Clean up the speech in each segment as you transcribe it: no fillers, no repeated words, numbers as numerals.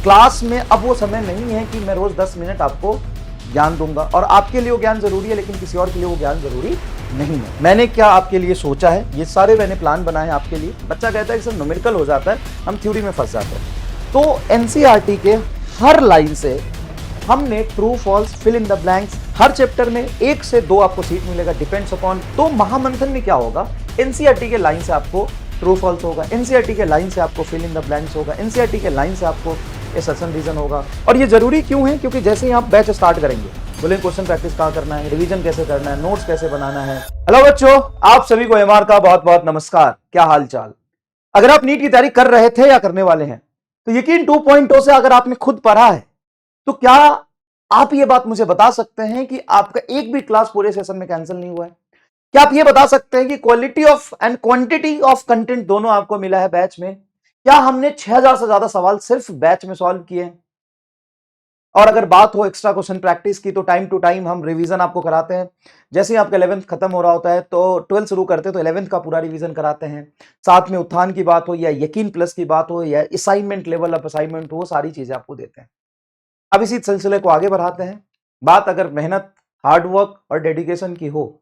Class में अब वो समय नहीं है कि मैं रोज 10 मिनट आपको ज्ञान दूंगा, और आपके लिए वो ज्ञान जरूरी है लेकिन किसी और के लिए वो ज्ञान जरूरी नहीं है। मैंने क्या आपके लिए सोचा है, ये सारे मैंने प्लान बनाए हैं आपके लिए। बच्चा कहता है कि सर न्यूमेरिकल हो जाता है, हम थ्योरी में फंस जाते हैं। तो एनसीईआरटी के हर लाइन से हमने true false, fill in the blanks, हर चैप्टर में 1 से 2 आपको सीट मिलेगा, डिपेंड्स अपॉन। तो महामंथन में क्या होगा, एनसीईआरटी के लाइन से आपको ट्रू फॉल्स होगा, एनसीईआरटी के लाइन से आपको फिल इन द ब्लैंक्स होगा, एनसीईआरटी के लाइन से आपको असर्शन रीजन होगा। और ये जरूरी क्यों है, क्योंकि जैसे ही आप बैच स्टार्ट करेंगे, बोले क्वेश्चन प्रैक्टिस कहाँ करना है, रिवीजन कैसे करना है, नोट्स कैसे बनाना है। हेलो बच्चों, आप सभी को एमआर का बहुत बहुत नमस्कार। क्या हाल चाल। अगर आप नीट की तैयारी कर रहे थे या करने वाले हैं, तो यकीन 2.0 से अगर आपने खुद पढ़ा है, तो क्या आप ये बात मुझे बता सकते हैं कि आपका एक भी क्लास पूरे सेशन में कैंसिल नहीं हुआ है? क्या आप ये बता सकते हैं कि quality of and quantity of content दोनों आपको मिला है बैच में? क्या हमने 6000 से ज्यादा सवाल सिर्फ बैच में सॉल्व किए हैं? और अगर बात हो एक्स्ट्रा क्वेश्चन प्रैक्टिस की, तो टाइम टू टाइम हम रिवीजन आपको कराते हैं। जैसे ही आपका 11th खत्म हो रहा होता है तो 12th शुरू करते हैं, तो 11th का पूरा रिवीजन कराते हैं। साथ में उत्थान की बात हो या यकीन प्लस की बात हो या असाइनमेंट, लेवल अप असाइनमेंट हो, सारी चीजें आपको देते हैं। अब इसी सिलसिले को आगे बढ़ाते हैं। बात अगर मेहनत, हार्डवर्क और डेडिकेशन की हो,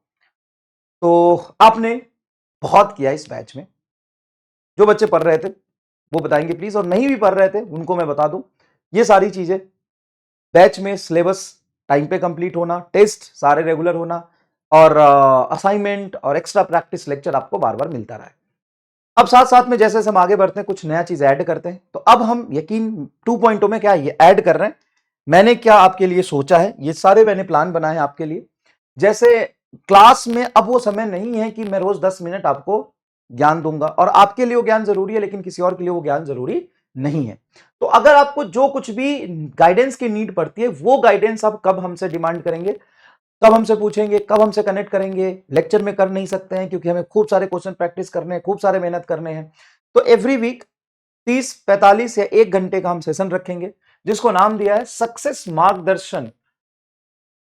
तो आपने बहुत किया इस बैच में। जो बच्चे पढ़ रहे थे वो बताएंगे प्लीज, और नहीं भी पढ़ रहे थे उनको मैं बता दूं, ये सारी चीजें बैच में सिलेबस टाइम पे कंप्लीट होना, टेस्ट सारे रेगुलर होना, और असाइनमेंट और एक्स्ट्रा प्रैक्टिस लेक्चर आपको बार बार मिलता रहा है। अब साथ साथ में जैसे हम आगे बढ़ते हैं, कुछ नया चीज ऐड करते हैं। तो अब हम यकीन 2.0 में क्या ये ऐड कर रहे हैं, मैंने क्या आपके लिए सोचा है, ये सारे मैंने प्लान बनाए हैं आपके लिए। जैसे क्लास में अब वो समय नहीं है कि मैं रोज 10 मिनट आपको ज्ञान दूंगा, और आपके लिए वो ज्ञान जरूरी है लेकिन किसी और के लिए वो ज्ञान जरूरी नहीं है। तो अगर आपको जो कुछ भी गाइडेंस की नीड पड़ती है, वो गाइडेंस आप कब हमसे डिमांड करेंगे, कब हमसे पूछेंगे, कब हमसे कनेक्ट करेंगे? लेक्चर में कर नहीं सकते हैं क्योंकि हमें खूब सारे क्वेश्चन प्रैक्टिस करने हैं, खूब सारे मेहनत करने हैं। तो एवरी वीक 30, 45 या 1 घंटे का हम सेशन रखेंगे, जिसको नाम दिया है सक्सेस मार्गदर्शन।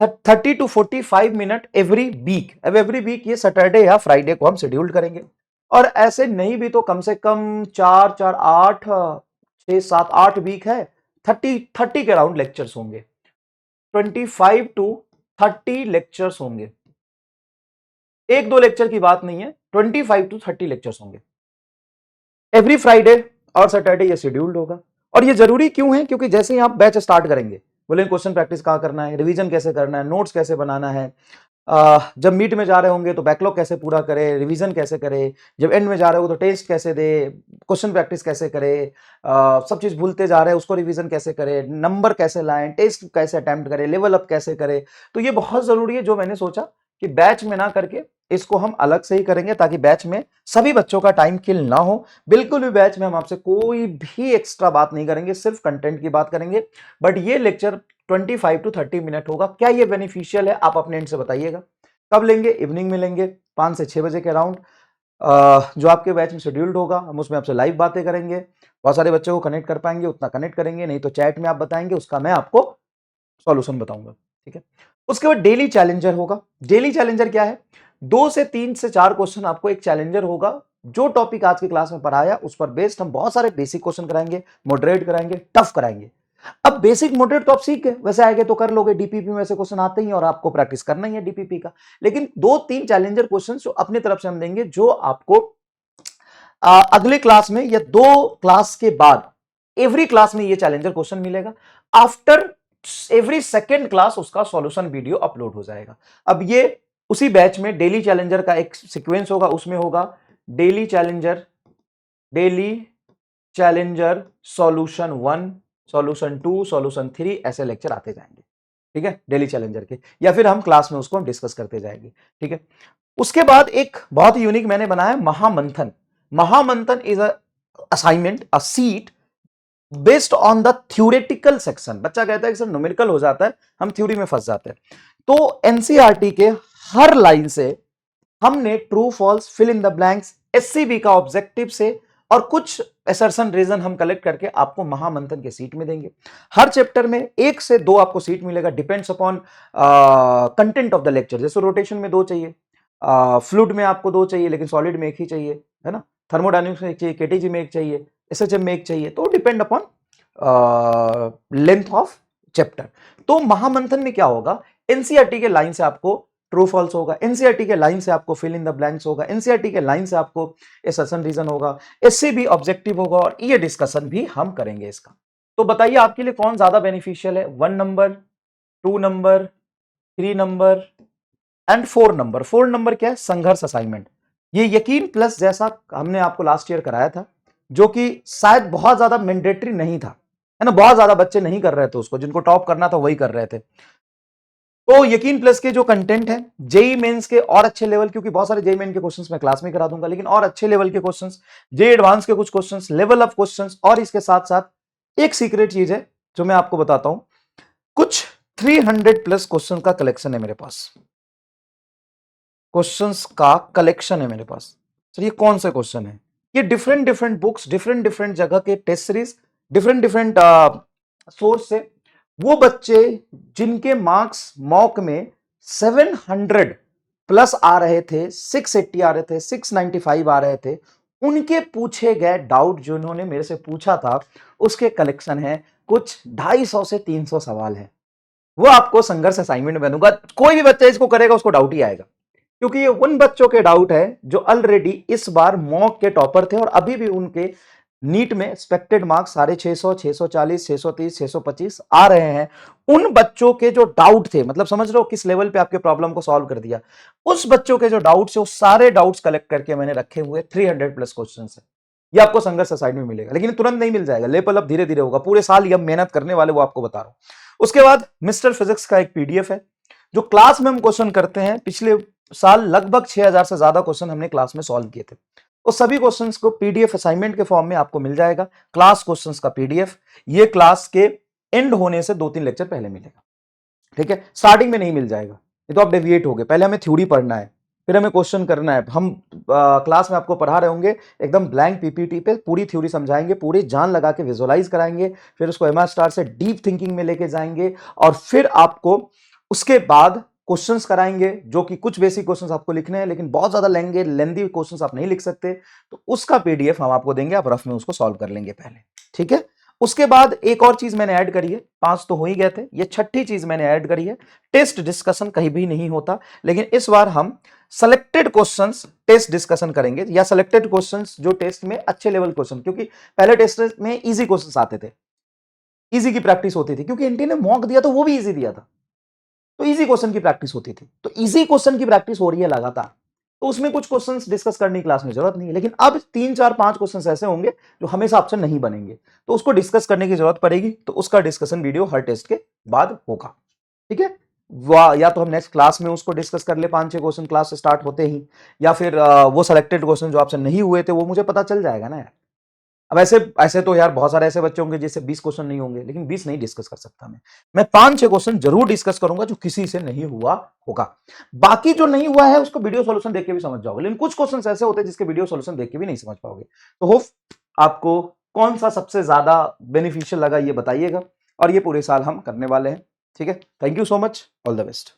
30 to 45 मिनट एवरी वीक। अब एवरी वीक ये सैटरडे या फ्राइडे को हम शेड्यूल करेंगे, और ऐसे नहीं भी तो कम से कम 4 4 8 6 7 8 वीक है, 30 के अराउंड लेक्चर्स होंगे। 25 to 30 लेक्चर्स होंगे, 1-2 लेक्चर की बात नहीं है, 25 to 30 लेक्चर्स होंगे एवरी फ्राइडे और सैटरडे। ये शेड्यूल्ड होगा। और ये जरूरी क्यों है, क्योंकि जैसे ही आप बैच स्टार्ट करेंगे, बोले क्वेश्चन प्रैक्टिस कहाँ करना है, रिवीजन कैसे करना है, नोट्स कैसे बनाना है, जब मीट में जा रहे होंगे तो बैकलॉग कैसे पूरा करे, रिवीजन कैसे करे, जब एंड में जा रहे हो तो टेस्ट कैसे दे, क्वेश्चन प्रैक्टिस कैसे करे, सब चीज भूलते जा रहे हैं उसको रिवीजन कैसे करे, नंबर कैसे लाएं, टेस्ट कैसे अटेम्प्ट करें, लेवल अप कैसे करे। तो ये बहुत जरूरी है, जो मैंने सोचा कि बैच में ना करके इसको हम अलग से ही करेंगे, ताकि बैच में सभी बच्चों का टाइम किल ना हो। बिल्कुल भी बैच में हम आपसे कोई भी एक्स्ट्रा बात नहीं करेंगे, सिर्फ कंटेंट की बात करेंगे। बट ये लेक्चर 25 to 30 मिनट होगा। क्या ये बेनिफिशियल है, आप अपने एंड से बताइएगा। कब लेंगे? इवनिंग में लेंगे, 5 से 6 बजे के अराउंड। जो आपके बैच में शेड्यूल्ड होगा, हम उसमें आपसे लाइव बातें करेंगे। बहुत सारे बच्चों को कनेक्ट कर पाएंगे उतना कनेक्ट करेंगे, नहीं तो चैट में आप बताएंगे, उसका मैं आपको सॉल्यूशन बताऊंगा। ठीक है। उसके बाद डेली चैलेंजर होगा। डेली चैलेंजर क्या है? 2 से 3 से 4 क्वेश्चन आपको एक चैलेंजर होगा। जो टॉपिक आज की क्लास में पढ़ाया उस पर बेस्ड हम बहुत सारे बेसिक क्वेश्चन कराएंगे, मॉडरेट कराएंगे, टफ कराएंगे। अब बेसिक मॉडरेट तो आप सीख गए, वैसे आएंगे तो कर लोगे, डीपीपी में वैसे क्वेश्चन आते ही और आपको प्रैक्टिस करना ही है डीपीपी का। लेकिन 2-3 चैलेंजर क्वेश्चन जो अपनी तरफ से हम देंगे, जो आपको अगले क्लास में या 2 क्लास के बाद एवरी क्लास में ये चैलेंजर क्वेश्चन मिलेगा। आफ्टर एवरी सेकेंड क्लास उसका सॉल्यूशन वीडियो अपलोड हो जाएगा। अब ये उसी बैच में डेली चैलेंजर का एक सीक्वेंस होगा, उसमें होगा daily challenger solution 1, solution 2, solution 3, ऐसे लेक्चर आते जाएंगे। ठीक है, डेली चैलेंजर के, या फिर हम क्लास में उसको डिस्कस करते जाएंगे। ठीक है। उसके बाद एक बहुत ही यूनिक मैंने बनाया Mahamanthan. Mahamanthan is a assignment, a sheet based on the theoretical section. बच्चा कहता है कि सर न्यूमेरिकल हो जाता है, हम थ्योरी में फंस जाते हैं। तो एनसीईआरटी के हर लाइन से हमने true false, fill in the blanks, SCB का ऑब्जेक्टिव से और कुछ असर्शन रीजन हम कलेक्ट करके आपको महामंथन के सीट में देंगे। हर चैप्टर में 1 से 2 आपको सीट मिलेगा, depends upon content of the lecture. जैसे रोटेशन में 2 चाहिए, फ्लूइड में आपको 2 चाहिए लेकिन सॉलिड में 1 ही चाहिए, है ना। थर्मोडायनेमिक्स में 1 चाहिए, केटीजी में 1 चाहिए, एसएचएम में 1 चाहिए, तो depend upon length of chapter. तो महामंथन में क्या होगा, एनसीईआरटी के लाइन से आपको ट्रू फॉल्स होगा, एनसीईआरटी के लाइन से आपको फिल इन द ब्लैंक्स होगा, एनसीईआरटी के लाइन से आपको असर्शन रीजन होगा, इससे भी ऑब्जेक्टिव होगा और ये डिस्कशन भी हम करेंगे इसका। तो बताइए आपके लिए कौन ज्यादा बेनिफिशियल है, 1 number, 2 number, 3 number and 4 number. 4 number क्या है, संघर्ष असाइनमेंट। ये यकीन प्लस जैसा हमने आपको लास्ट ईयर कराया था, जो कि शायद बहुत ज्यादा मैंडेटरी नहीं था, है ना, बहुत ज्यादा बच्चे नहीं कर रहे थे उसको, जिनको टॉप करना था वही कर रहे थे। तो यकीन प्लस के जो कंटेंट है जेई मेंस के और अच्छे लेवल, क्योंकि बहुत सारे जेई मेन के क्वेश्चंस मैं क्लास में करा दूंगा, लेकिन और अच्छे लेवल के क्वेश्चंस, जेई एडवांस के कुछ क्वेश्चंस, लेवल ऑफ क्वेश्चंस, और इसके साथ साथ एक सीक्रेट चीज है जो मैं आपको बताता हूं, कुछ 300 प्लस क्वेश्चन का कलेक्शन है मेरे पास, क्वेश्चंस का कलेक्शन है मेरे पास। सर ये कौन से क्वेश्चन है, ये different different books, different different जगह के test series, different different source से, वो बच्चे जिनके मार्क्स मॉक में 700 प्लस आ रहे थे, 680 आ रहे थे, 695 आ रहे थे, उनके पूछे गए डाउट जो उन्होंने मेरे से पूछा था, उसके कलेक्शन है, कुछ 250 से 300 सवाल है। वो आपको संघर्ष असाइनमेंट में दूंगा, कोई भी बच्चा इसको करेगा उसको डाउट ही आएगा, क्योंकि ये उन बच्चों के डाउट है जो ऑलरेडी इस बार मॉक के टॉपर थे और अभी भी उनके नीट में एक्सपेक्टेड मार्क्स 650, 640, 630, 625 आ रहे हैं। उन बच्चों के जो डाउट थे, मतलब समझ रहे हो किस लेवल पे आपके प्रॉब्लम को सॉल्व कर दिया, उस बच्चों के जो डाउट्स है, वो सारे डाउट्स कलेक्ट करके मैंने रखे हुए 300 प्लस क्वेश्चन है। ये आपको संघर्ष साइड में मिलेगा, लेकिन तुरंत नहीं मिल जाएगा, लेवल अप धीरे धीरे होगा, पूरे साल ये मेहनत करने वाले वो आपको बता रहा हूं। उसके बाद मिस्टर फिजिक्स का एक पीडीएफ है, जो क्लास में हम क्वेश्चन करते हैं, पिछले साल लगभग 6000 से ज्यादा क्वेश्चन हमने क्लास में सॉल्व किए थे, उस सभी क्वेश्चंस को पीडीएफ असाइनमेंट के फॉर्म में आपको मिल जाएगा। क्लास क्वेश्चंस का पीडीएफ ये क्लास के एंड होने से 2-3 लेक्चर पहले मिलेगा, ठीक है, स्टार्टिंग में नहीं मिल जाएगा, ये तो आप डेविएट हो गए, पहले हमें थ्योरी पढ़ना है, फिर हमें क्वेश्चन करना है। हम क्लास में आपको पढ़ा रहे होंगे एकदम ब्लैंक पीपीटी पे, पूरी थ्योरी समझाएंगे, पूरी जान लगा के विजुअलाइज कराएंगे, फिर उसको एमआर स्टार से डीप थिंकिंग में लेके जाएंगे, और फिर आपको उसके बाद क्वेश्चंस कराएंगे, जो कि कुछ बेसिक क्वेश्चंस आपको लिखने हैं, लेकिन बहुत ज्यादा लेंदी क्वेश्चंस आप नहीं लिख सकते, तो उसका पीडीएफ हम आपको देंगे, आप रफ में उसको सॉल्व कर लेंगे पहले, ठीक है। उसके बाद एक और चीज मैंने ऐड करी है, 5 तो हो ही गए थे, ये छठी चीज मैंने ऐड करी है, टेस्ट डिस्कशन कहीं भी नहीं होता, लेकिन इस बार हम सेलेक्टेड क्वेश्चंस टेस्ट डिस्कशन करेंगे, या सेलेक्टेड क्वेश्चंस जो टेस्ट में अच्छे लेवल क्वेश्चन, क्योंकि पहले टेस्ट में इजी क्वेश्चंस आते थे, इजी की प्रैक्टिस होती थी, क्योंकि एनटी ने मॉक दिया तो वो भी इजी दिया था, तो इजी क्वेश्चन की प्रैक्टिस होती थी, तो इजी क्वेश्चन की प्रैक्टिस हो रही है लगातार, तो उसमें कुछ क्वेश्चंस डिस्कस करने की क्लास में जरूरत नहीं है, लेकिन अब 3-4-5 क्वेश्चंस ऐसे होंगे जो हमेशा ऑप्शन नहीं बनेंगे, तो उसको डिस्कस करने की जरूरत पड़ेगी, तो उसका डिस्कशन वीडियो हर टेस्ट के बाद होगा, ठीक है। या तो हम नेक्स्ट क्लास में उसको डिस्कस कर ले, 5-6 क्वेश्चन क्लास स्टार्ट होते ही, या फिर वो सेलेक्टेड क्वेश्चन जो आपसे नहीं हुए थे वो मुझे पता चल जाएगा ना यार। अब ऐसे ऐसे तो यार बहुत सारे ऐसे बच्चे होंगे जिससे 20 क्वेश्चन नहीं होंगे, लेकिन 20 नहीं डिस्कस कर सकता मैं 5-6 क्वेश्चन जरूर डिस्कस करूंगा जो किसी से नहीं हुआ होगा। बाकी जो नहीं हुआ है उसको वीडियो सॉल्यूशन देख के भी समझ जाओगे, लेकिन कुछ क्वेश्चन ऐसे होते हैं जिसके वीडियो सॉल्यूशन देख के भी नहीं समझ पाओगे। तो होप आपको कौन सा सबसे ज्यादा बेनिफिशियल लगा ये बताइएगा, और ये पूरे साल हम करने वाले हैं, ठीक है। Thank you so much, all the best.